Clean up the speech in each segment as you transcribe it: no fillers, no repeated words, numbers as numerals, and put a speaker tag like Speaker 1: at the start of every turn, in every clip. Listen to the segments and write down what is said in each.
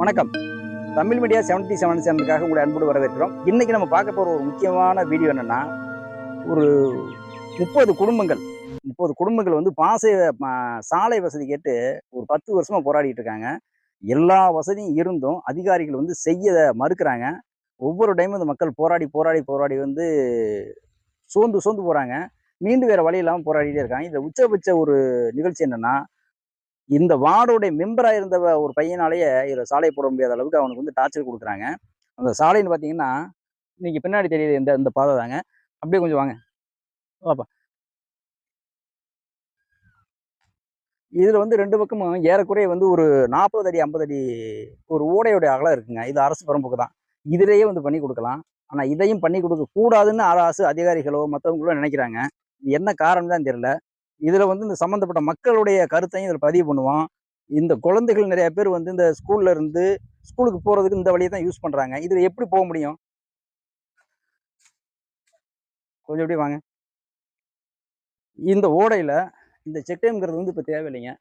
Speaker 1: வணக்கம். தமிழ் மீடியா 77 சேனலுக்காக உங்களை அன்போடு வரவேற்கிறோம். இன்னைக்கு நம்ம பார்க்க போற ஒரு முக்கியமான வீடியோ என்னன்னா, ஒரு 30 குடும்பங்கள் வந்து சாலை வசதி கேட்டு ஒரு 10 வருஷமா போராடிட்டு இருக்காங்க. எல்லா வசதியும் இருந்தும் அதிகாரிகள் வந்து செய்ய மறுக்கிறாங்க. ஒவ்வொரு டைமும் இந்த மக்கள் போராடி வந்து சோர்ந்து போறாங்க. மீண்டும் வேற வழி இல்லாம போராடிட்டே இருக்காங்க. இதுல உச்சபட்ச ஒரு நிகழ்ச்சி என்னன்னா, இந்த வார்டுடைய மெம்பரா இருந்த ஒரு பையனாலேயே இதுல சாலை போட முடியாத அளவுக்கு அவனுக்கு வந்து டார்ச்சர் குடுக்குறாங்க. அந்த சாலைன்னு பார்த்தீங்கன்னா, நீங்க பின்னாடி தெரியுது இந்த இந்த பாதை தாங்க. அப்படியே கொஞ்சம் வாங்க. வாப்பா. இதுல வந்து 2 பக்கமும் ஏறக்குறைய வந்து ஒரு 40 அடி, 50 அடி ஒரு ஓடையோட அகலம் இருக்குங்க. இது அரசு பெரம்புக்கு தான். இதிலேயே வந்து பண்ணி குடுக்கலாம். ஆனா இதையும் பண்ணி குடுக்க கூடாதுன்னு அரசு அதிகாரிகளோ, மத்தவங்களோ நினைக்கிறாங்க. இது என்ன காரணம் தான் தெரியல. இதுல வந்து இந்த சம்பந்தப்பட்ட மக்களுடைய கருத்தையும் இதுல பதிவு பண்ணுவோம். இந்த குழந்தைகள் நிறைய பேர் வந்து இந்த ஸ்கூலுக்கு போறதுக்கு இந்த வழியை தான் யூஸ் பண்றாங்க. இதுல எப்படி போக முடியும்? கொஞ்சம் இப்படி வாங்க. இந்த ஓடையில இந்த செக் டேம்ங்கிறது வந்து இப்ப தேவையில்லைங்க.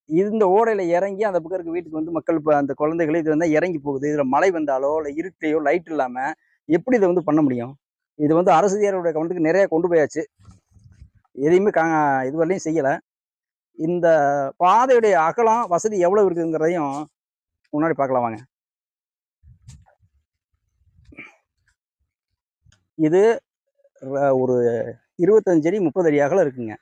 Speaker 1: இந்த ஓடையில இறங்கி அந்த பக்கம் இருக்க வீட்டுக்கு வந்து மக்கள் இப்ப அந்த குழந்தைகள் இது வந்து இறங்கி போகுது. இதுல மழை வந்தாலோ, இல்ல இருட்டையோ, லைட் இல்லாம எப்படி இத வந்து பண்ண முடியும்? இது வந்து அரசு அதிகாரிகளுடைய கவனத்துக்கு நிறைய கொண்டு போயாச்சு. எதையுமே இதுவரையிலும் செய்யல. இந்த பாதையுடைய அகலம், வசதி எவ்வளவு இருக்குங்கிறதையும் முன்னாடி பார்க்கலாம் வாங்க. இது ஒரு 25 அடி 30 அடி அகலம் இருக்குங்க.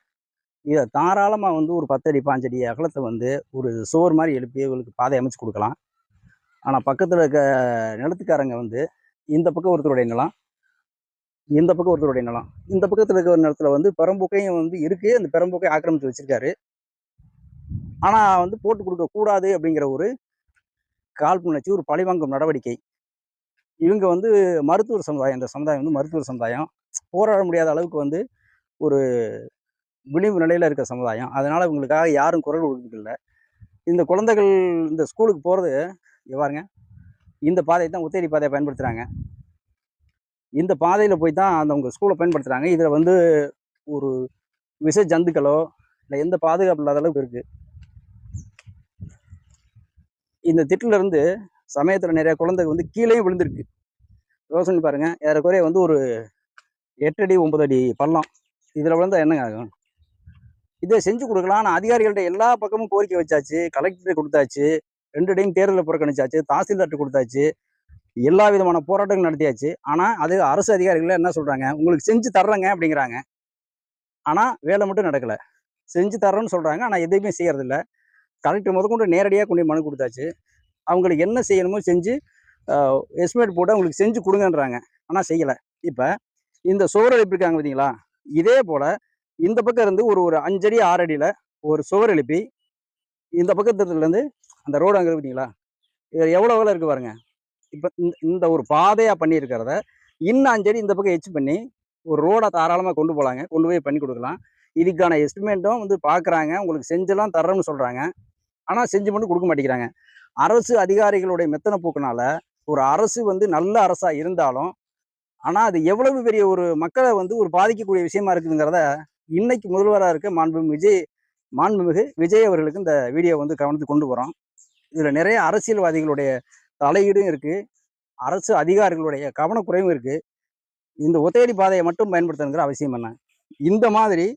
Speaker 1: இதை தாராளமா வந்து ஒரு 10 அடி 5 அடி அகலத்தை வந்து ஒரு சுவர் மாதிரி எழுப்பி இவங்களுக்கு பாதை அமைச்சு கொடுக்கலாம். ஆனா பக்கத்துல இருக்க நிலத்துக்காரங்க வந்து இந்த பக்கம் ஒருத்தருடைய நிலம், இந்த பக்கம் ஒருத்தருடைய நிலம், இந்த பக்கத்துல இருக்க ஒரு நிலத்துல வந்து பெரம்போக்கையும் வந்து இருக்கு. அந்த பெரம்போக்கை ஆக்கிரமிச்சு வச்சிருக்காரு. ஆனா வந்து போட்டு கொடுக்க கூடாது அப்படிங்கிற ஒரு காழ்ப்புணர்ச்சி, ஒரு பழிவாங்கும் நடவடிக்கை. இவங்க வந்து மருத்துவர் சமுதாயம், இந்த சமுதாயம் வந்து மருத்துவர் சமுதாயம். போராட முடியாத அளவுக்கு வந்து ஒரு விளிம்பு நிலையில இருக்க சமுதாயம். அதனால இவங்களுக்காக யாரும் குரல் கொடுக்கறதில்ல. இந்த குழந்தைகள் இந்த ஸ்கூலுக்கு போறது பாருங்க, இந்த பாதையை தான் ஒத்தேரி பாதையை பயன்படுத்துறாங்க. இந்த பாதையில போய் தான் அந்த உங்க ஸ்கூலை பயன்படுத்துறாங்க. இதுல வந்து ஒரு விஷ ஜந்துக்களோ இல்லை எந்த பாதுகாப்பு இல்லாத அளவுக்கு இருக்கு. இந்த திட்டுல இருந்து சமயத்துல நிறைய குழந்தைகள் வந்து கீழேயும் விழுந்திருக்கு. யோசனை பாருங்க, ஏறக்குறைய வந்து ஒரு 8 அடி 9 அடி பள்ளம். இதுல விழுந்தா என்னங்க ஆகும்? இதை செஞ்சு கொடுக்கலாம். ஆனால் அதிகாரிகள்ட்ட எல்லா பக்கமும் கோரிக்கை வச்சாச்சு, கலெக்டர் கொடுத்தாச்சு, 2 டைம் தேர்தலை புறக்கணிச்சாச்சு, தாசில்தார்ட்ட கொடுத்தாச்சு, எல்லா விதமான போராட்டங்கள் நடத்தியாச்சு. ஆனா அது அரசு அதிகாரிகள் என்ன சொல்றாங்க, உங்களுக்கு செஞ்சு தர்றேங்க அப்படிங்கிறாங்க. ஆனா வேலை மட்டும் நடக்கல. செஞ்சு தர்றேன்னு சொல்றாங்க, ஆனா எதையுமே செய்யறது இல்லை. கலெக்டர் முதற்கொண்டு நேரடியாக கொண்டு மனு கொடுத்தாச்சு. அவங்களுக்கு என்ன செய்யணுமோ செஞ்சு எஸ்டிமேட் போட்டு அவங்களுக்கு செஞ்சு கொடுங்கன்றாங்க. ஆனா செய்யல. இப்ப இந்த சுவர் எழுப்பியிருக்காங்க பார்த்தீங்களா, இதே போல இந்த பக்கம் இருந்து ஒரு ஒரு 5 அடி 6 அடியில ஒரு சுவர் எழுப்பி இந்த பக்கத்துல இருந்து அந்த ரோடு அங்கே பார்த்தீங்களா, இது எவ்வளோ வேலை இருக்கு பாருங்க. இப்போ இந்த ஒரு பாதையா பண்ணியிருக்கிறத இன்னும் 5 அடி இந்த பக்கம் எச் பண்ணி ஒரு ரோடை தாராளமாக கொண்டு போகலாங்க. கொண்டு போய் பண்ணி கொடுக்கலாம். இதுக்கான எஸ்டிமேட்டும் வந்து பார்க்குறாங்க. உங்களுக்கு செஞ்செல்லாம் தர்றோம்னு சொல்கிறாங்க. ஆனால் செஞ்சு மட்டும் கொடுக்க மாட்டேங்கிறாங்க. அரசு அதிகாரிகளுடைய மெத்தனை போக்குனால ஒரு அரசு வந்து நல்ல அரசா இருந்தாலும், ஆனால் அது எவ்வளவு பெரிய ஒரு மக்களை வந்து ஒரு பாதிக்கக்கூடிய விஷயமா இருக்குதுங்கிறத இன்னைக்கு முதல்வராக இருக்க மாண்புமிகு விஜய் அவர்களுக்கு இந்த வீடியோ வந்து கவனத்துக்கு கொண்டு போகிறோம். இதில் நிறைய அரசியல்வாதிகளுடைய தலையீடும் இருக்கு, அரசு அதிகாரிகளுடைய கவனக்குறைவும் இருக்கு. இந்த ஒத்தையடி பாதையை மட்டும் பயன்படுத்தணுங்கிற அவசியம் என்ன? இந்த மாதிரி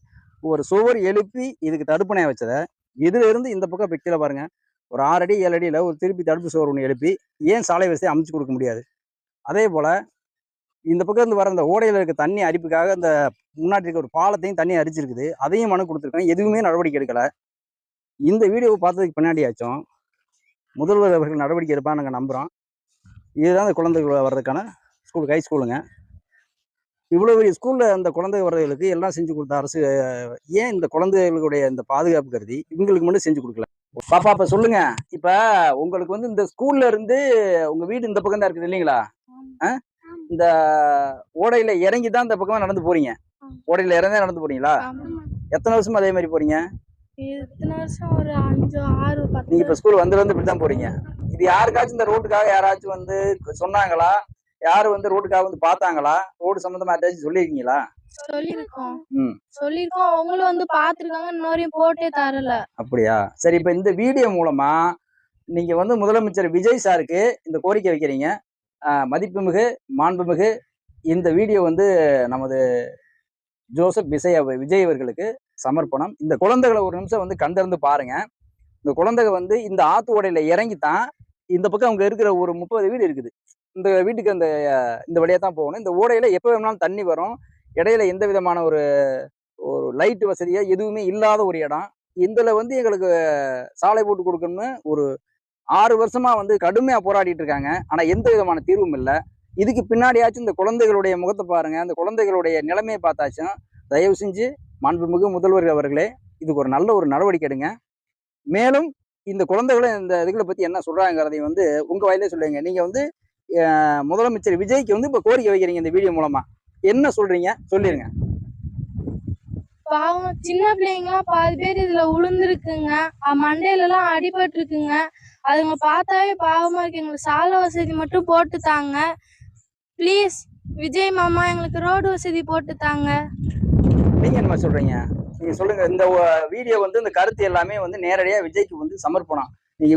Speaker 1: ஒரு சுவர் எழுப்பி இதுக்கு தடுப்பணையை வச்சதை இதுல இருந்து இந்த பக்கம் இப்போ கீழே பாருங்க, ஒரு 6 அடி 7 அடியில் ஒரு திருப்பி தடுப்பு சுவர் ஒன்று எழுப்பி ஏன் சாலை வசதியை அமைச்சு கொடுக்க முடியாது? அதே போல இந்த பக்கம் இருந்து வர இந்த ஓடையில் இருக்க தண்ணி அரிப்புக்காக இந்த முன்னாடி இருக்க ஒரு பாலத்தையும் தண்ணி அரிச்சிருக்குது. அதையும் மனு கொடுத்துருக்கேன். எதுவுமே நடவடிக்கை எடுக்கல. இந்த வீடியோவை பார்த்ததுக்கு பின்னாடியாச்சும் முதல்வர் அவர்கள் நடவடிக்கை எடுப்பான்னு நாங்கள் நம்புகிறோம். இதுதான் இந்த குழந்தைகள் வர்றதுக்கான ஹை ஸ்கூலுங்க. இவ்வளோ பெரிய ஸ்கூலில் அந்த குழந்தை வர்றதுகளுக்கு எல்லாம் செஞ்சு கொடுத்த அரசு ஏன் இந்த குழந்தைகளுடைய இந்த பாதுகாப்பு கருதி இவங்களுக்கு மட்டும் செஞ்சு கொடுக்கல? பாப்பா இப்ப சொல்லுங்க. இப்ப உங்களுக்கு வந்து இந்த ஸ்கூல்ல இருந்து உங்க வீடு இந்த பக்கம் தான் இருக்குது இல்லைங்களா? இந்த ஓடையில இறங்கி தான் இந்த பக்கமா நடந்து போறீங்க. ஓடையில இறங்கி நடந்து போறீங்களா? எத்தனை வருஷமா அதே மாதிரி போறீங்க?
Speaker 2: இத்தனை வருஷம் ஒரு 5 6 10.
Speaker 1: நீங்க இப்ப ஸ்கூல் வந்து இப்படித்தான் போறீங்க. இது யாருக்காச்சும் இந்த ரோட்டுக்காக யாராச்சும் வந்து சொன்னாங்களா? யாரு வந்து ரோட்டுக்காக வந்து பார்த்தாங்களா? ரோடு சம்பந்தமா யாராச்சும் சொல்லியிருக்கீங்களா?
Speaker 2: சொல்லிருக்கோம். அவங்களும் வந்து பாத்துருக்காங்க. இன்னொரையும் போட்டே தரல.
Speaker 1: அப்படியா? சரி, இப்ப இந்த வீடியோ மூலமா நீங்க வந்து முதலமைச்சர் விஜய் சாருக்கு இந்த கோரிக்கை வைக்கிறீங்க. மதிப்புமிகு, மாண்புமிகு இந்த வீடியோ வந்து நமது ஜோசப் விஜய் அவர்களுக்கு சமர்ப்பணம். இந்த குழந்தைகளை ஒரு நிமிஷம் வந்து கண்டிருந்து பாருங்க. இந்த குழந்தைங்க வந்து இந்த ஆத்து ஓடையில இறங்கித்தான் இந்த பக்கம் அவங்க இருக்கிற ஒரு 30 வீடு இருக்குது. இந்த வீட்டுக்கு இந்த வழியா தான் போகணும். இந்த ஓடையில எப்ப வேணாலும் தண்ணி வரும். இடையில எந்த விதமான ஒரு ஒரு லைட் வசதியா எதுவுமே இல்லாத ஒரு இடம். இதுல வந்து எங்களுக்கு சாலை போட்டு கொடுக்கணும்னு ஒரு 6 வருஷமா வந்து கடுமையா போராடிட்டு இருக்காங்க. ஆனா எந்த விதமான தீர்வும் இல்ல. இதுக்கு பின்னாடியாச்சும் இந்த குழந்தைகளுடைய முகத்தை பாருங்க. அந்த குழந்தைகளுடைய நிலைமையை பார்த்தாச்சும் தயவு செஞ்சு மாண்புமிகு முதல்வர் அவர்களே இதுக்கு ஒரு நல்ல ஒரு நடவடிக்கை எடுங்க. மேலும் இந்த குழந்தைகளை இந்த இதுகளை பத்தி என்ன சொல்றாங்கிறதையும் வந்து உங்க வாயிலே சொல்லுங்க. நீங்க வந்து முதலமைச்சர் விஜய்க்கு வந்து இப்ப கோரிக்கை வைக்கிறீங்க இந்த வீடியோ மூலமா. என்ன சொல்றீங்க சொல்லிருங்க.
Speaker 2: பாவம் சின்ன பிள்ளைங்கலாம் பாதி பேர் இதுல விழுந்துருக்குங்க. மண்டையில எல்லாம் அடிபட்டு இருக்குங்க. அதுங்க பார்த்தாவே பாவமா இருக்கு. எங்களுக்கு சாலை வசதி மட்டும் போட்டு தாங்க ப்ளீஸ். விஜய் மாமா எங்களுக்கு ரோடு வசதி போட்டு தாங்க.
Speaker 1: நீங்க என்ன சொல்றீங்க? நீங்க சொல்லுங்க. இந்த வீடியோ வந்து இந்த கருத்து எல்லாமே வந்து நேரடியா விஜய்க்கு வந்து சமர்ப்பணம். நீங்க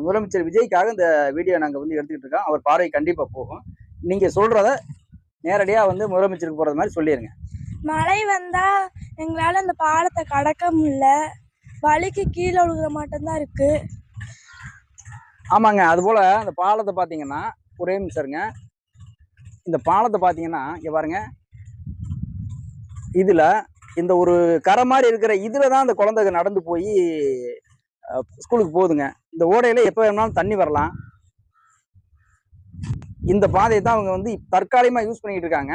Speaker 1: முதலமைச்சர் விஜய்க்காக இந்த வீடியோ நாங்க வந்து எடுத்துக்கிட்டு இருக்கோம். அவர் பார்வை கண்டிப்பா போகும். நீங்க சொல்றத நேரடியா வந்து முதலமைச்சருக்கு போறது மாதிரி சொல்லிருங்க.
Speaker 2: மழை வந்தா எங்களால அந்த பாலத்தை கடக்க முடியல. வலிக்கு கீழே விழுகிற மட்டும்தான் இருக்கு.
Speaker 1: ஆமாங்க. அது போல அந்த பாலத்தை பாத்தீங்கன்னா ஒரே நிமிஷம் இருங்க. இந்த பாலத்தை பாத்தீங்கன்னா இங்க பாருங்க. இதுல இந்த ஒரு கரை மாதிரி இருக்கிற இதுலதான் அந்த குழந்தைங்க நடந்து போய் ஸ்கூலுக்கு போகுதுங்க. இந்த ஓடையில எப்ப வேணாலும் தண்ணி வரலாம். இந்த பாதையை தான் அவங்க வந்து தற்காலிகமா யூஸ் பண்ணிட்டு இருக்காங்க.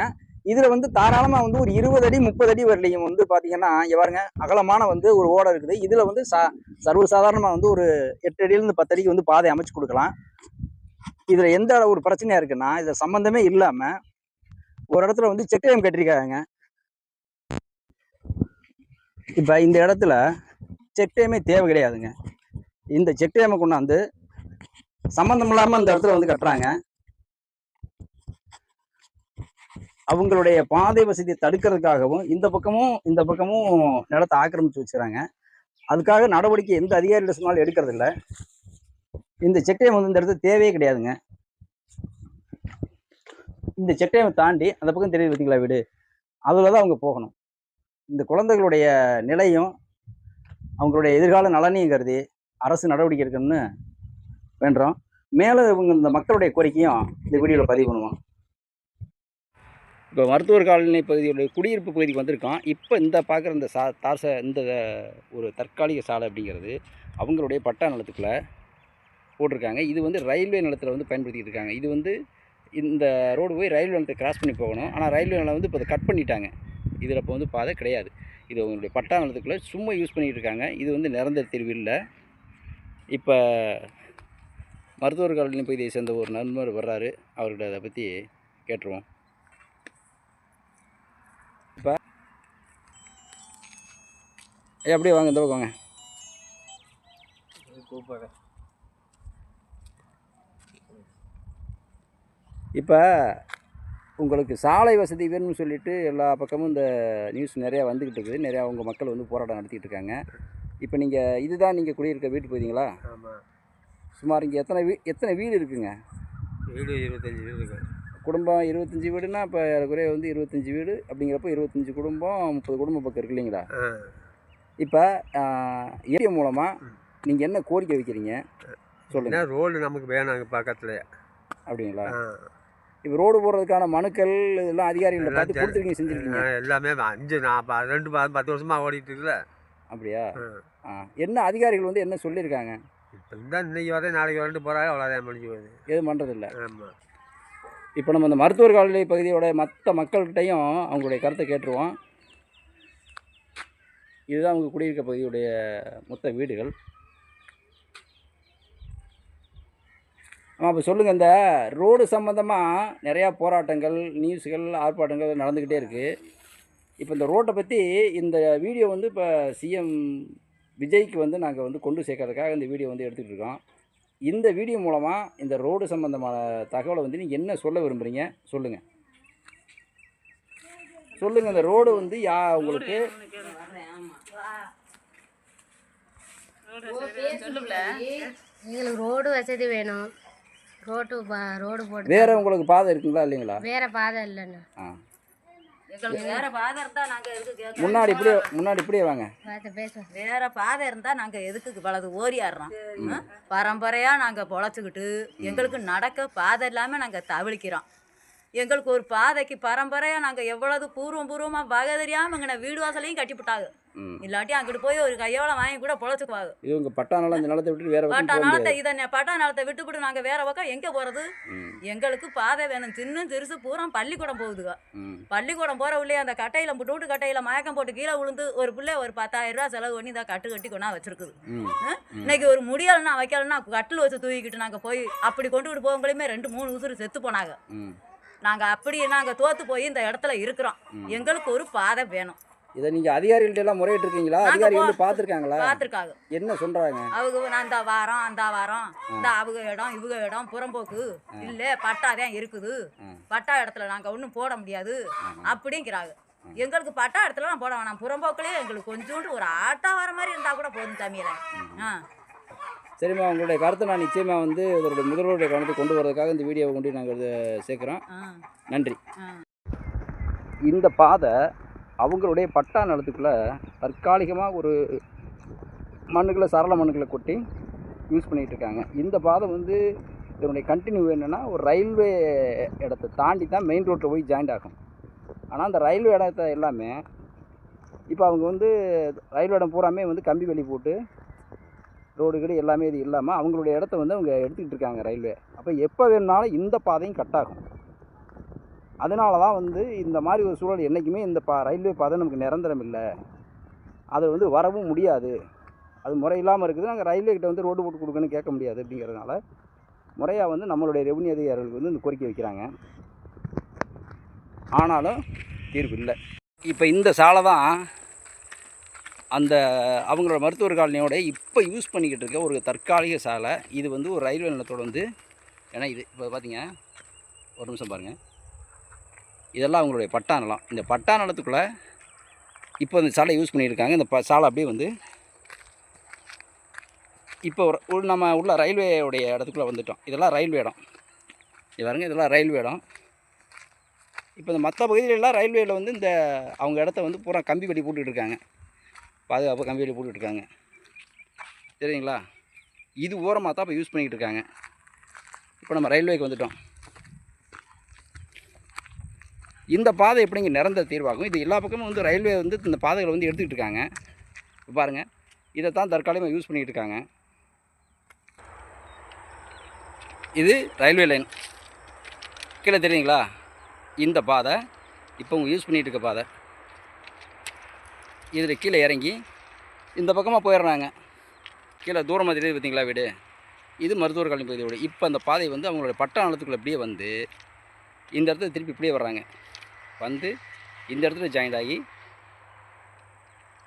Speaker 1: இதுல வந்து தாராளமா வந்து ஒரு 20 அடி 30 அடி வரலையும் வந்து பாத்தீங்கன்னா இங்க பாருங்க அகலமான வந்து ஒரு ஓடை இருக்குது. இதுல வந்து சர்வசாதாரணமா வந்து ஒரு 8 அடியிலிருந்து 10 அடிக்கு வந்து பாதை அமைச்சு கொடுக்கலாம். இதுல எந்த ஒரு பிரச்சனையா இருக்குன்னா இதுல சம்பந்தமே இல்லாம ஒரு இடத்துல வந்து செக் டேம் கட்டிருக்காங்க. இப்ப இந்த இடத்துல செக் டேமே தேவை கிடையாதுங்க. இந்த செக் டேமை கொண்டாந்து சம்பந்தம் இல்லாம இந்த இடத்துல வந்து கட்டுறாங்க. அவங்களுடைய பாதை வசதியை தடுக்கிறதுக்காகவும் இந்த பக்கமும் நிலத்தை ஆக்கிரமிச்சு வச்சுக்கிறாங்க. அதுக்காக நடவடிக்கை எந்த அதிகாரிகள் சொன்னாலும் எடுக்கிறது இல்லை. இந்த செக் டேம் வந்து இந்த இடத்துல தேவையே கிடையாதுங்க. இந்த செக் டேமை தாண்டி அந்த பக்கம் தெரியுது பார்த்தீங்களா வீடு, அதுலதான் அவங்க போகணும். இந்த குழந்தைகளுடைய நிலையும் அவங்களுடைய எதிர்கால நலனையும் கருதி அரசு நடவடிக்கை எடுக்கணும்னு வேண்டுறோம். மேலும் இவங்க இந்த மக்களுடைய கோரிக்கையும் இந்த வீடியோவில் பதிவு பண்ணுவோம். இப்போ மருத்துவர் காலனி பகுதியோட குடியிருப்பு பகுதிக்கு வந்திருக்கோம். இப்போ இந்த பார்க்குற இந்த இந்த ஒரு தற்காலிக சாலை அப்படிங்கிறது அவங்களுடைய பட்டா நிலத்துக்குள்ளே போட்டிருக்காங்க. இது வந்து ரயில்வே நிலத்தில் வந்து பயன்படுத்திகிட்டு இருக்காங்க. இது வந்து இந்த ரோடு போய் ரயில்வே நிலத்தை கிராஸ் பண்ணி போகணும். ஆனால் ரயில்வே நிலம் வந்து இப்போ அதை கட் பண்ணிட்டாங்க. இதில் இப்போ வந்து பாதை கிடையாது. இது அவங்களுடைய பட்டா நிலத்துக்குள்ளே சும்மா யூஸ் பண்ணிகிட்டு இருக்காங்க. இது வந்து நிரந்தர தீர்வு இல்லை. இப்போ மருத்துவர் காலனி பகுதியை சேர்ந்த ஒரு நண்பர் வர்றாரு. அவர்கிட்ட அதை பற்றி கேட்டுருவோம். இப்போ அப்படியே வாங்க, இந்த பக்கம் வாங்க. இப்போ உங்களுக்கு சாலை வசதி வேணும்னு சொல்லிட்டு எல்லா பக்கமும் இந்த நியூஸ் நிறையா வந்துக்கிட்டு இருக்குது. நிறையா உங்கள் மக்கள் வந்து போராட்டம் நடத்திக்கிட்டு இருக்காங்க. இப்போ நீங்கள் இதுதான் நீங்கள் குடியிருக்க வீட்டு போயிருந்தீங்களா?
Speaker 3: ஆமாம்.
Speaker 1: சுமார் இங்கே எத்தனை வீடு இருக்குங்க?
Speaker 3: வீடு 25 வீடு இருக்குது.
Speaker 1: குடும்பம் 25 வீடுனா இப்போ குறைய வந்து 25 வீடு அப்படிங்கிறப்போ 25 குடும்பம் 30 குடும்பம் பக்கம் இருக்கு இல்லைங்களா? இப்போ ஏடிஎம் மூலமாக நீங்கள் என்ன கோரிக்கை வைக்கிறீங்க சொல்லுங்கள்.
Speaker 3: ரோடு நமக்கு வேணும் அங்கே பக்கத்தில்.
Speaker 1: அப்படிங்களா? இப்போ ரோடு போடுறதுக்கான மனுக்கள் இதெல்லாம் அதிகாரிகளை பார்த்து கொடுத்துருக்கீங்க, செஞ்சுருக்கீங்க?
Speaker 3: எல்லாமே 10 வருஷமாக ஓடிட்டு இருக்குல்ல.
Speaker 1: அப்படியா? என்ன அதிகாரிகள் வந்து என்ன சொல்லியிருக்காங்க?
Speaker 3: இப்போ தான் இன்றைக்கி வரேன் நாளைக்கு வரட்டு போகிறாங்க, அவ்வளோதான் முடிஞ்சு போகுது.
Speaker 1: எதுவும் பண்ணுறதில்ல.
Speaker 3: ஆமாம்.
Speaker 1: இப்போ நம்ம இந்த மருத்துவர் காலனி பகுதியோட மற்ற மக்கள்கிட்டையும் அவங்களுடைய கருத்தை கேட்டுருவோம். இதுதான் அவங்க குடியிருக்க பகுதியுடைய மொத்த வீடுகள். இப்போ சொல்லுங்கள், இந்த ரோடு சம்மந்தமாக நிறையா போராட்டங்கள், நியூஸுகள், ஆர்ப்பாட்டங்கள் நடந்துக்கிட்டே இருக்குது. இப்போ இந்த ரோட்டை பற்றி இந்த வீடியோ வந்து இப்போ சிஎம் விஜய்க்கு வந்து நாங்கள் வந்து கொண்டு சேர்க்கறதுக்காக இந்த வீடியோ வந்து எடுத்துகிட்டு இருக்கோம். இந்த வீடியோ மூலமாக இந்த ரோடு சம்மந்தமான தகவலை வந்து நீங்கள் என்ன சொல்ல விரும்புகிறீங்க சொல்லுங்கள். சொல்லுங்கள், இந்த ரோடு வந்து உங்களுக்கு
Speaker 4: எங்களுக்கு ரோடு வசதி வேணும். ரோடு போட்டு
Speaker 1: வேற உங்களுக்கு பாதை இருக்குங்களா இல்லைங்களா?
Speaker 4: வேற பாதை இல்லைண்ணா.
Speaker 1: ஆ
Speaker 5: எங்களுக்கு வேற பாதை இருந்தா நாங்க எதுக்கு கேட்கறோம்?
Speaker 1: முன்னாடி இப்படியே வாங்க.
Speaker 4: பேசுவோம்.
Speaker 5: வேற பாதை இருந்தா நாங்க எதுக்கு வலது ஓரியாடுறோம்? பரம்பரையா நாங்க பொழைச்சிக்கிட்டு எங்களுக்கு நடக்க பாதை இல்லாம நாங்க தவிழிக்கிறோம். எங்களுக்கு ஒரு பாதைக்கு பரம்பரையா நாங்க எவ்வளவு பூர்வமா வகை தெரியாம இங்கே வீடு வாசலையும் கட்டிவிட்டாங்க. இல்லாட்டி அங்கிட்டு போய் ஒரு கையோളം வாங்கி கூட பொழைச்சுக்குவாங்க.
Speaker 1: இவங்க பட்டா நிலம் இந்த நிலத்தை விட்டு வேற
Speaker 5: பட்டா நிலத்தை பட்டா நிலத்தை விட்டுவிட்டு நாங்க வேற பக்கம் எங்க போறது? எங்களுக்கு பாதை வேணும். சின்ன சிறுசு பூரா பள்ளிக்கூடம் போகுதுங்க. பள்ளிக்கூடம் போற உள்ளே அந்த கட்டையில விட்டு கட்டையில மயக்கம் போட்டு கீழே விழுந்து ஒரு பிள்ளை ஒரு 10,000 ரூபா செலவு பண்ணி இந்த கட்டி கொண்டா வச்சிருக்குது. இன்னைக்கு ஒரு முடியலன்னா வைக்கலன்னா கட்டில் வச்சு தூக்கிக்கிட்டு நாங்க போய் அப்படி கொண்டுகிட்டு போகங்களையுமே 2-3 உசுறு செத்து போனாங்க. நாங்க அப்படி நாங்க தோத்து போய் இந்த இடத்துல இருக்கிறோம். எங்களுக்கு ஒரு பாதை வேணும்.
Speaker 1: இதை நீங்க அதிகாரிகள்ட்ட எல்லாம் முறையிட்டு இருக்கீங்களா? அதிகாரிகள் வந்து பாத்துருக்காங்களா?
Speaker 5: பாத்துருக்காங்க.
Speaker 1: என்ன சொல்றாங்க?
Speaker 5: அவங்க அந்த வாரம் இந்த அவங்க இடம் இவங்க இடம் புறம்போக்கு இல்ல பட்டாதான் இருக்குது. பட்டா இடத்துல நாங்க ஒன்றும் போட முடியாது அப்படிங்கிறாங்க. எங்களுக்கு பட்டா இடத்துல போட வேணாம். புறம்போக்குலயே எங்களுக்கு கொஞ்சோண்டு ஒரு ஆட்டா வர மாதிரி இருந்தா கூட போதும் தமிழ.
Speaker 1: சரிம்மா, உங்களுடைய கருத்தை நான் நிச்சயமாக வந்து இதோட முதல்வருடைய கவனத்தை கொண்டு வரதுக்காக இந்த வீடியோவை கொண்டு நாங்கள் இதை சேர்க்குறோம். நன்றி. இந்த பாதை அவங்களுடைய பட்டா நிலத்துக்குள்ளே தற்காலிகமாக ஒரு மண்ணுக்குள்ளே சரள மண்ணுக்குள்ளே கொட்டி யூஸ் பண்ணிகிட்டு இருக்காங்க. இந்த பாதை வந்து இதனுடைய கண்டினியூ என்னென்னா ஒரு ரயில்வே இடத்தை தாண்டி தான் மெயின் ரோட்டில் போய் ஜாயிண்ட் ஆகும். ஆனால் அந்த ரயில்வே இடத்த எல்லாமே இப்போ அவங்க வந்து ரயில்வே இடம் பூராமே வந்து கம்பி வேலி போட்டு ரோடு கீடு எல்லாமே இது இல்லாமல் அவங்களுடைய இடத்த வந்து அவங்க எடுத்துக்கிட்டு இருக்காங்க ரயில்வே. அப்போ எப்போ வேணுனாலும் இந்த பாதையும் கட் ஆகும். அதனால தான் வந்து இந்த மாதிரி ஒரு சூழல் என்றைக்குமே இந்த ரயில்வே பாதை நமக்கு நிரந்தரம் இல்லை. அது வந்து வரவும் முடியாது. அது முறை இல்லாமல் இருக்குது. நாங்கள் ரயில்வே கிட்ட வந்து ரோடு போட்டு கொடுக்கணும்னு கேட்க முடியாது. அப்படிங்கிறதுனால முறையாக வந்து நம்மளுடைய ரெவன்யூ அதிகாரிகளுக்கு வந்து இந்த கோரிக்கை வைக்கிறாங்க. ஆனாலும் தீர்வு இல்லை. இப்போ இந்த சாலை தான் அந்த அவங்களோட மருத்துவர் காலனியோட இப்போ யூஸ் பண்ணிக்கிட்டு இருக்க ஒரு தற்காலிக சாலை. இது வந்து ஒரு ரயில்வே நிலத்தோடு வந்து ஏன்னா இது இப்போ பார்த்தீங்க, ஒரு நிமிஷம் பாருங்கள், இதெல்லாம் அவங்களுடைய பட்டா நிலம். இந்த பட்டா நிலத்துக்குள்ளே இப்போ இந்த சாலை யூஸ் பண்ணியிருக்காங்க. இந்த சாலை அப்படியே வந்து இப்போ ஒரு நம்ம உள்ள ரயில்வேவுடைய இடத்துக்குள்ளே வந்துட்டோம். இதெல்லாம் ரயில்வே இடம். இது பாருங்க, இதெல்லாம் ரயில்வே இடம். இப்போ இந்த மற்ற பகுதிகளெல்லாம் ரயில்வேயில் வந்து இந்த அவங்க இடத்த வந்து பூரா கம்பி கட்டி போட்டுக்கிட்டு இருக்காங்க. பாதுகாப்பாக கம்பி வேலி போட்டுக்கிட்டு இருக்காங்க. சரிங்களா? இது ஓரமாக தான் இப்போ யூஸ் பண்ணிக்கிட்டு இருக்காங்க. இப்போ நம்ம ரயில்வேக்கு வந்துட்டோம். இந்த பாதை எப்படிங்க நிரந்தர தீர்வாகும்? இது எல்லா பக்கமும் வந்து ரயில்வே வந்து இந்த பாதைகளை வந்து எடுத்துக்கிட்டு இருக்காங்க. இப்போ பாருங்கள், இதை தான் தற்காலிகமாக யூஸ் பண்ணிக்கிட்டு இருக்காங்க. இது ரயில்வே லைன் கீழே தெரியுங்களா? இந்த பாதை இப்போ அவங்க யூஸ் பண்ணிகிட்டு இருக்க பாதை. இதில் கீழே இறங்கி இந்த பக்கமாக போயிடுறாங்க. கீழே தூரமாக தெரியுது பார்த்தீங்களா வீடு? இது மருத்துவர் காலனி பகுதியோடு. இப்போ அந்த பாதை வந்து அவங்களோட பட்டா நிலத்துக்குள்ளே அப்படியே வந்து இந்த இடத்துல திருப்பி இப்படியே வர்றாங்க. வந்து இந்த இடத்துல ஜாயிண்ட் ஆகி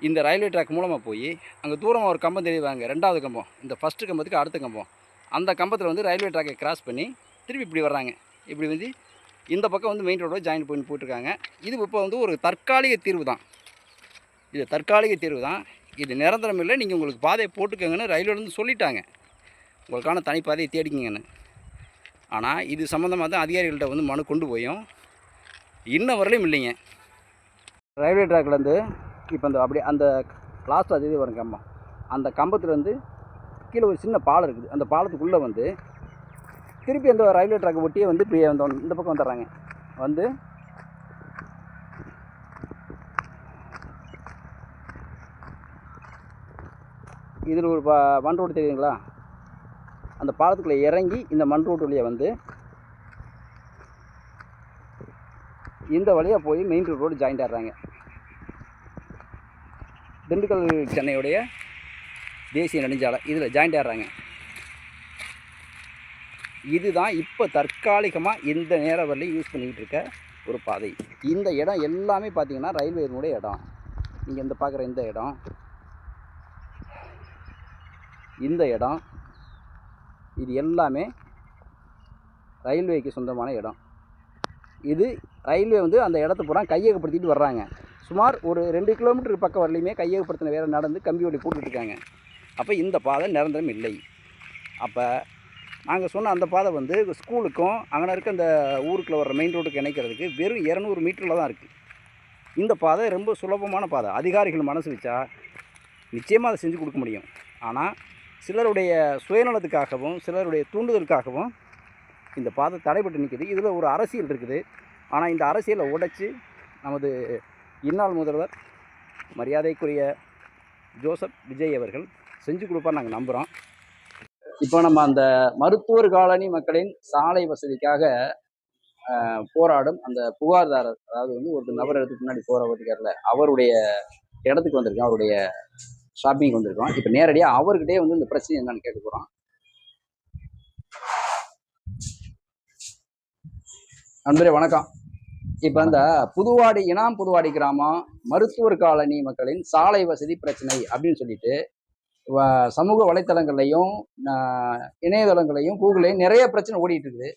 Speaker 1: இந்த ரயில்வே ட்ராக் மூலமாக போய் அங்கே தூரமாக ஒரு கம்பம் தெரியுவாங்க, 2வது கம்பம், இந்த ஃபஸ்ட்டு கம்பத்துக்கு அடுத்த கம்பம். அந்த கம்பத்தில் வந்து ரயில்வே ட்ராக்கை கிராஸ் பண்ணி திருப்பி இப்படி வர்றாங்க. இப்படி வந்து இந்த பக்கம் வந்து மெயின் ரோடோட ஜாயின் பண்ணி போயிட்டுருக்காங்க. இது இப்போ வந்து ஒரு தற்காலிக தீர்வு தான். இது தற்காலிக தீர்வு தான். இது நிரந்தரம் இல்லை. நீங்கள் உங்களுக்கு பாதையை போட்டுக்கோங்கன்னு ரயில்வேலேருந்து சொல்லிட்டாங்க, உங்களுக்கான தனிப்பாதையை தேடிக்கிங்கன்னு. ஆனால் இது சம்மந்தமாக தான் அதிகாரிகள்கிட்ட வந்து மனு கொண்டு போயும் இன்ன வரலையும் இல்லைங்க. ரயில்வே ட்ராக்லேருந்து இப்போ அந்த அப்படியே அந்த லாஸ்ட் அது வரும் கம்பம், அந்த கம்பத்துலேருந்து கீழே ஒரு சின்ன பாலம் இருக்குது. அந்த பாலத்துக்குள்ளே வந்து திருப்பி அந்த ரயில்வே ட்ராக்கை ஒட்டியே வந்து இப்படியே வந்து இந்த பக்கம் வந்துடுறாங்க. வந்து இதில் ஒரு மண் ரோடு தெரியுங்களா? அந்த பாலத்துக்குள்ளே இறங்கி இந்த மண் ரோட்டு வழியாக வந்து இந்த வழியாக போய் மெயின் ரோடு ஜாயிண்ட் ஆடுறாங்க. திண்டுக்கல் சென்னையுடைய தேசிய நெடுஞ்சாலை இதில் ஜாயிண்ட் ஆடுறாங்க. இதுதான் இப்போ தற்காலிகமாக இந்த நேரம் வரலையும் யூஸ் பண்ணிக்கிட்டு இருக்க ஒரு பாதை. இந்த இடம் எல்லாமே பார்த்திங்கன்னா ரயில்வேனுடைய இடம். நீங்கள் இந்த பார்க்குற இந்த இடம், இந்த இடம், இது எல்லாமே ரயில்வேக்கு சொந்தமான இடம். இது ரயில்வே வந்து அந்த இடத்த பூரா கையகப்படுத்திட்டு வர்றாங்க. சுமார் ஒரு 2 கிலோமீட்டர் பக்கம் வரலையுமே கையகப்படுத்தின வேலை நடந்து கம்பி வழி போட்டுட்ருக்காங்க. அப்போ இந்த பாதை நிரந்தரம் இல்லை. அப்போ நாங்கள் சொன்ன அந்த பாதை வந்து ஸ்கூலுக்கும் அங்கே இருக்க அந்த ஊருக்குள்ள வர்ற மெயின் ரோடுக்கு இணைக்கிறதுக்கு வெறும் 200 மீட்டரில் தான் இருக்குது. இந்த பாதை ரொம்ப சுலபமான பாதை. அதிகாரிகள் மனசு வச்சா நிச்சயமாக அதை செஞ்சு கொடுக்க முடியும். ஆனால் சிலருடைய சுயநலத்துக்காகவும் சிலருடைய தூண்டுதலுக்காகவும் இந்த பாதை தடைபட்டு நிற்கிது. இதில் ஒரு அரசியல் இருக்குது. ஆனால் இந்த அரசியலை உடைச்சி நமது இந்நாள் முதல்வர் மரியாதைக்குரிய ஜோசப் விஜய் அவர்கள் செஞ்சு கொடுப்பான்னு நாங்கள் நம்புகிறோம். இப்போ நம்ம அந்த மருத்துவர் காலனி மக்களின் சாலை வசதிக்காக போராடும் அந்த புகார்தாரர், அதாவது வந்து ஒரு நபர் இடத்துக்கு முன்னாடி போராட்டிக்காரில் அவருடைய இடத்துக்கு வந்திருக்கோம். அவருடைய ஷாப்பிங் வந்திருக்கோம். இப்போ நேரடியாக அவர்கிட்டயே வந்து இந்த பிரச்சனை என்னன்னு கேட்க போகிறோம். நண்பரே வணக்கம். இப்போ அந்த புதுவாடி இனாம் புதுவாடி கிராமம் மருத்துவர் காலனி மக்களின் சாலை வசதி பிரச்சனை அப்படின்னு சொல்லிட்டு சமூக வலைத்தளங்கள்லையும் இணையதளங்களையும் கூகுளையும் நிறைய பிரச்சனை ஓடிட்டு இருக்குது.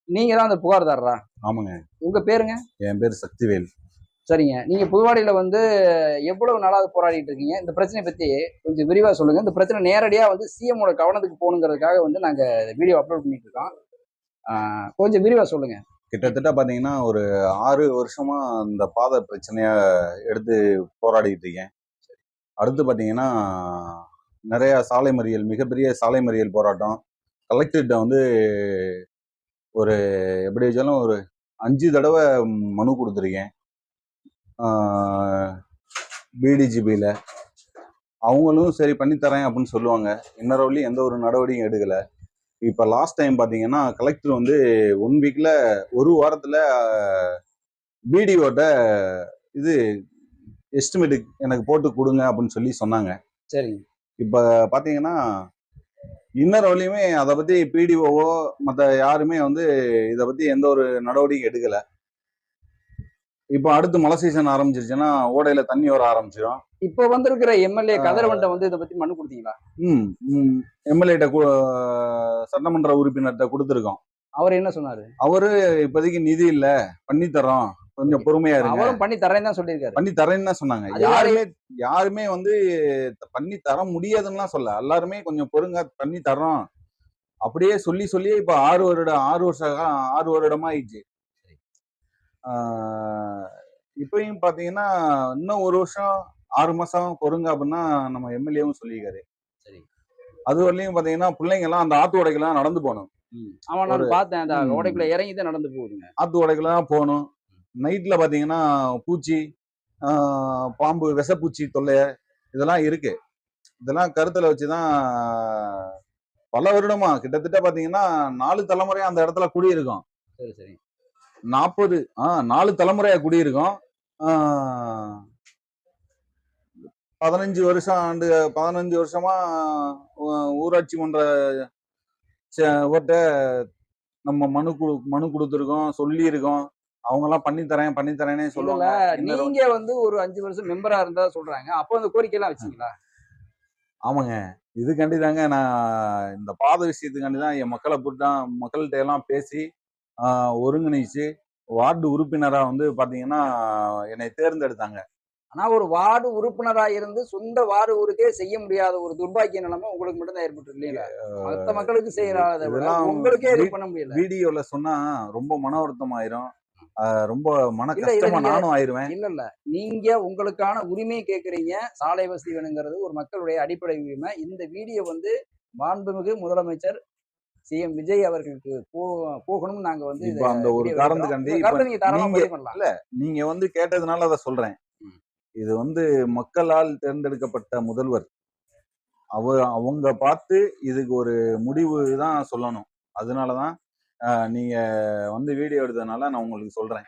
Speaker 1: நீங்க தான் அந்த புகார்தாரரா?
Speaker 6: ஆமாங்க.
Speaker 1: உங்க பேருங்க?
Speaker 6: என் பேர் சக்திவேல்.
Speaker 1: சரிங்க. நீங்க புதுவாடியில வந்து எவ்வளவு நாளாவது போராடிட்டு இருக்கீங்க? இந்த பிரச்சனையை பத்தி கொஞ்சம் விரிவா சொல்லுங்க. இந்த பிரச்சனை நேரடியா வந்து சிஎம்மோட கவனத்துக்கு போகணுங்கிறதுக்காக வந்து நாங்க வீடியோ அப்லோட் பண்ணிட்டு இருக்கோம். கொஞ்சம் விரிவா சொல்லுங்க.
Speaker 6: கிட்டத்தட்ட பாத்தீங்கன்னா ஒரு 6 வருஷமா இந்த பாதை பிரச்சனைய எடுத்து போராடிட்டு இருக்கேன். அடுத்து பாத்தீங்கன்னா நிறைய சாலை மறியல், மிகப்பெரிய சாலை மறியல் போராட்டம். கலெக்டர்கிட்ட வந்து ஒரு எப்படி வச்சாலும் ஒரு 5 தடவை மனு கொடுத்துருக்கேன். பிடிஜிபியில் அவங்களும் சரி பண்ணித்தரேன் அப்படின்னு சொல்லுவாங்க. இன்னொரு எந்த ஒரு நடவடிக்கையும் எடுக்கலை. இப்போ லாஸ்ட் டைம் பார்த்தீங்கன்னா கலெக்டர் வந்து 1 வீக்கில் ஒரு வாரத்தில் பிடிஓட்ட இது எஸ்டிமேட்டு எனக்கு போட்டு கொடுங்க அப்படின்னு சொல்லி சொன்னாங்க.
Speaker 1: சரிங்க.
Speaker 6: இப்போ பார்த்தீங்கன்னா இன்னொரு வழியுமே அதை பற்றி பிடிஓவோ மற்ற யாருமே வந்து இதை பற்றி எந்த ஒரு நடவடிக்கை எடுக்கலை. இப்போ அடுத்து மழை சீசன் ஆரம்பிச்சிருச்சுன்னா ஓடையில தண்ணி வர ஆரம்பிச்சிடும்.
Speaker 1: இப்போ வந்திருக்கிற எம்எல்ஏ கதிரவன்ட்ட வந்து இதை பத்தி மனு கொடுத்தீங்களா?
Speaker 6: எம்எல்ஏட்ட சட்டமன்ற உறுப்பினர்கிட்ட கொடுத்துருக்கோம்.
Speaker 1: அவர் என்ன சொன்னாரு?
Speaker 6: அவரு இப்போதைக்கு நிதி இல்ல, பண்ணி தரோம், கொஞ்சம் பொறுமையா இருக்கு.
Speaker 1: அவரும் பண்ணி தரேன்னு தான் சொல்லியிருக்காரு.
Speaker 6: பண்ணி தரேன்னு தான் சொன்னாங்க. யாருமே வந்து பண்ணி தர முடியாதுன்னா சொல்ல, எல்லாருமே கொஞ்சம் பொறுங்க, பண்ணி தரோம் அப்படியே சொல்லியே இப்ப 6 வருடமா ஆயிடுச்சு. இப்பயும் பாத்தீங்கன்னா இன்னும் 1 வருஷம் 6 மாசம் பொறுங்க அப்படின்னா நம்ம எம்எல்ஏவும் சொல்லியிருக்காரு.
Speaker 1: சரி.
Speaker 6: அது வரலையும் பாத்தீங்கன்னா பிள்ளைங்க எல்லாம் அந்த ஆத்து ஓடைக்கெல்லாம் நடந்து போகணும்.
Speaker 1: அவன் நான் பார்த்தேன், அந்த ஓடைக்குள்ள இறங்கி தான் நடந்து போகுதுங்க.
Speaker 6: ஆத்து ஓடைக்கெல்லாம் போகணும். நைட்ல பாத்தீங்கன்னா பூச்சி, பாம்பு, விஷப்பூச்சி தொல்லை இதெல்லாம் இருக்கு. இதெல்லாம் கருத்துல வச்சுதான் பல வருடமா கிட்டத்தட்ட பாத்தீங்கன்னா 4 தலைமுறையா அந்த இடத்துல குடியிருக்கோம்.
Speaker 1: சரி சரி.
Speaker 6: 4 தலைமுறையா குடியிருக்கோம். 15 வருஷமா ஊராட்சி மன்ற நம்ம மனு கொடுத்துருக்கோம், சொல்லியிருக்கோம். அவங்க எல்லாம் பண்ணித்தரேனே சொல்லுவாங்க.
Speaker 1: நீங்க வந்து ஒரு 5 வருஷம் மெம்பரா இருந்தா சொல்றாங்க. அப்போ அந்த கோரிக்கை எல்லாம் வச்சீங்களா?
Speaker 6: ஆமாங்க. இதுக்காண்டி தாங்க நான் இந்த பாதை விஷயத்துக்காண்டி தான் என் மக்கள்கிட்ட எல்லாம் பேசி ஒருங்கிணைச்சு வார்டு உறுப்பினரா வந்து பாத்தீங்கன்னா என்னை தேர்ந்தெடுத்தாங்க.
Speaker 1: ஆனா ஒரு வார்டு உறுப்பினரா இருந்து சொந்த வார்டு ஊருக்கே செய்ய முடியாத ஒரு துர்பாக்கிய நிலைமை உங்களுக்கு மட்டும் தான் ஏற்பட்டு இல்லையா? மற்ற மக்களுக்கு செய்யறாத உங்களுக்கே பண்ண முடியல.
Speaker 6: வீடியோல சொன்னா ரொம்ப மன வருத்தம் ஆயிரும், ரொம்ப மன கஷ்டமா நானும் ஆயிருவேன்.
Speaker 1: இல்ல நீங்க உங்களுக்கான உரிமையை கேக்குறீங்க. சாலை வசதி வேணுங்கிறது ஒரு மக்களுடைய அடிப்படை உரிமை. இந்த வீடியோ வந்து மாண்புமிகு முதலமைச்சர் சிஎம் விஜய் அவர்களுக்கு போகணும்னு நாங்க வந்து
Speaker 6: அந்த ஒரு காரணத்துக்காண்டி இல்ல நீங்க வந்து கேட்டதுனால அதை சொல்றேன். இது வந்து மக்களால் தேர்ந்தெடுக்கப்பட்ட முதல்வர், அவங்க பார்த்து இதுக்கு ஒரு முடிவு தான் சொல்லணும். அதனாலதான் நீங்க வந்து வீடியோ எடுத்ததுனால நான் உங்களுக்கு சொல்றேன்.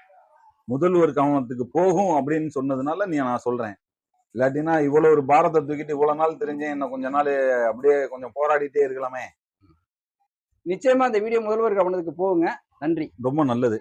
Speaker 6: முதல்வர் கவனத்துக்கு போகும் அப்படின்னு சொன்னதுனால நான் சொல்றேன். இல்லாட்டினா இவ்வளவு ஒரு பாரத்தை தூக்கிட்டு இவ்வளவு நாள் தெரிஞ்சேன், இன்னும் கொஞ்ச நாள் அப்படியே கொஞ்சம் போராடிட்டே இருக்கலாமே.
Speaker 1: நிச்சயமா இந்த வீடியோ முதல்வர் கவனத்துக்கு போகுங்க. நன்றி.
Speaker 6: ரொம்ப நல்லது.